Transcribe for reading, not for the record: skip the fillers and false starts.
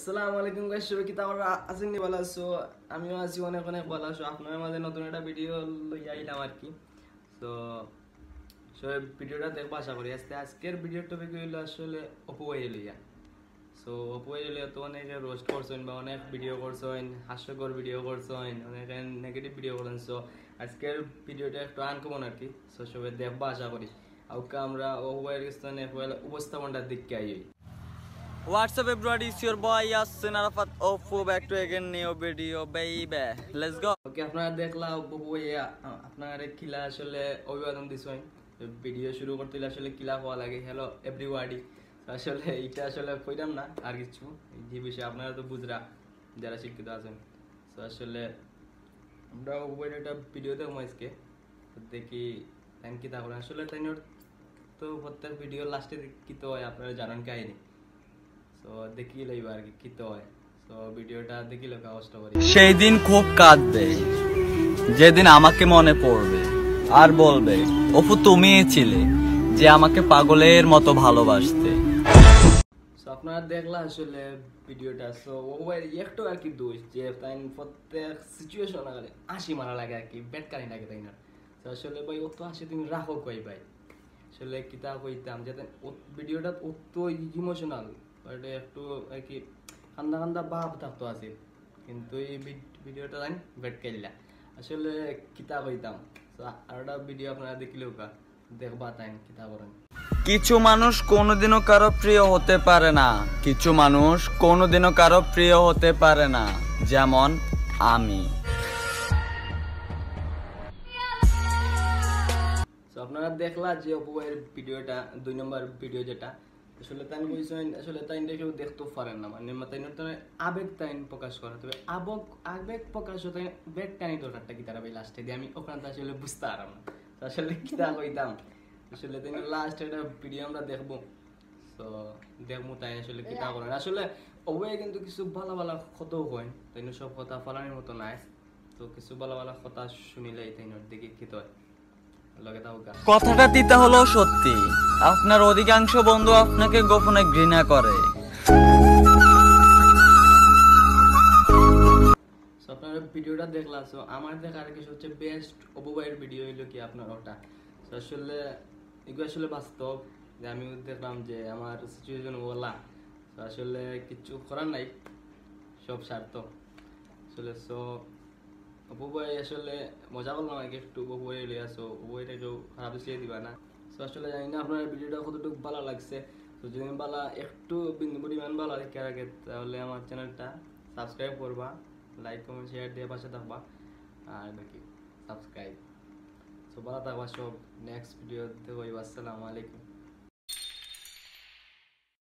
আসসালামু আলাইকুম গাইস, সবাই কি তোমরা আছেন নি? ভালো আছো? আমিও আছি অনেক অনেক ভালো আছো। আপনাদের মাঝে নতুন একটা ভিডিও লইয়া আইলাম আর কি। তো সবাই ভিডিওটা দেখবা আশা করি। আজকের ভিডিওর টপিক হইলো আসলে অপু ভাই লইয়া। সো অপু ভাই লইয়া তো অনেকে রোস্ট করছেন বা অনেক ভিডিও করছেন, হাস্যকর ভিডিও করছেন, অনেক নেগেটিভ ভিডিও করছেন। সো আজকের ভিডিওটা একটু আনকমন আর কি। সো সবাই দেখবা আশা করি। আউকা আমরা অপু ভাইয়ের স্থানে উপস্থাপনটার দিকে I. What's up everybody, it's your boy Yasin Arafat Oppo back to again new video baby. Let's go. ওকে, আপনারা দেখলা অপু ভাইয়া আপনারা কিলা আসলে অভিবাদন দিছেন। ভিডিও শুরু করতে হলে আসলে কিলা হওয়া লাগে। হ্যালো এভরিওয়াডি। আসলে এটা আসলে কইতাম না আর কিছু, যে বিষয়ে আপনারা তো বুঝরা যারা শিক্ষিত আছেন। তো আসলে আমরা অপু ভাইয়ের একটা ভিডিও দেখবো আজকে। তো দেখি তাই কি তা করেন। আসলে তাই তো প্রত্যেক ভিডিও লাস্টে কি তো হয় আপনারা জানেন কাহিনী। তো দেখি লইবা আর কি তো হয়। তো ভিডিওটা দেখি লোক কষ্ট করি। সেই দিন খুব কাঁদবে যেদিন আমাকে মনে পড়বে আর বলবে অপু তুমিই ছিলে যে আমাকে পাগলের মতো ভালোবাসতে। সো আপনারা দেখলা আসলে ভিডিওটা। সো ওভার একটু আর কি দোষ যে তাই প্রত্যেক সিচুয়েশন আগে হাসি মারা লাগে আর কি, বেটকানি লাগে তাই না। তো আসলে ভাই অত হাসি তুমি রাখো কই ভাই। আসলে কিতা কইতাম যাতে ভিডিওটা অত ইমোশনাল, এটা একটু আর কি কান্দা কান্দা ভাব থাকতো আছে, কিন্তু এই ভিডিওটা জানি বেটকাইলা আসলে কিতা কইতাম। তো আর একটা ভিডিও আপনারা দেখিলেও কা দেখবা তাই কিতা করেন। কিছু মানুষ কোনোদিনও কারো প্রিয় হতে পারে না, কিছু মানুষ কোনোদিনও কারো প্রিয় হতে পারে না, যেমন আমি। তো আপনারা দেখলা যে অপু ভাইয়ের ভিডিওটা 2 নম্বর ভিডিও যেটা আসলে তাই কইছেন আসলে তাই দেখেও দেখতে পারেন না, মানে তাই আবেগ তাই প্রকাশ করে, তবে আবেগ প্রকাশ হতে বেগ টানি দরকারটা কি তারা ভাই লাস্টে দিয়ে আমি ওখানে আসলে বুঝতে পারলাম না। তো আসলে কিতা কইতাম আসলে তাই লাস্ট একটা ভিডিও আমরা দেখবো। তো দেখবো তাই আসলে কিতা করেন। আসলে অপু ভাই কিন্তু কিছু ভালো ভালো কথাও কয়, তাই সব কথা ফলানোর মতো নাই। তো কিছু ভালো ভালো কথা শুনিলেই তাই দেখি কি হয়। কথাটা তিতা হলেও সত্যি, আপনার অধিকাংশ বন্ধু আপনাকে গোপনে ঘৃণা করে। আপনারা ভিডিওটা দেখলা। সো আমার দেখা আর কি সবচেয়ে বেস্ট অপু ভাইয়ের ভিডিও হইলো কি আপনার ওটা। তো আসলে এগুলো আসলে বাস্তব যে আমি দেখলাম যে আমার সিচুয়েশন বলা। তো আসলে কিছু করার নাই, সব স্বার্থ আসলে। সো অপু ভাই আসলে মজা করলাম আর কি একটু। অপু ভাই লিয়ে আসো, অপু ভাইটা কেউ খারাপ দিয়ে দিবা না। তো আসলে জানি না আপনার ভিডিওটা কতটুকু ভালো লাগছে। তো যদি ভালো একটু বিন্দু পরিমাণ ভালো দেখে রাখে তাহলে আমার চ্যানেলটা সাবস্ক্রাইব করবা, লাইক কমেন্ট শেয়ার দিয়ে পাশে থাকবা আর নাকি সাবস্ক্রাইব। সো ভালো থাকবা সব। নেক্সট ভিডিও দেখো। আসসালামু আলাইকুম।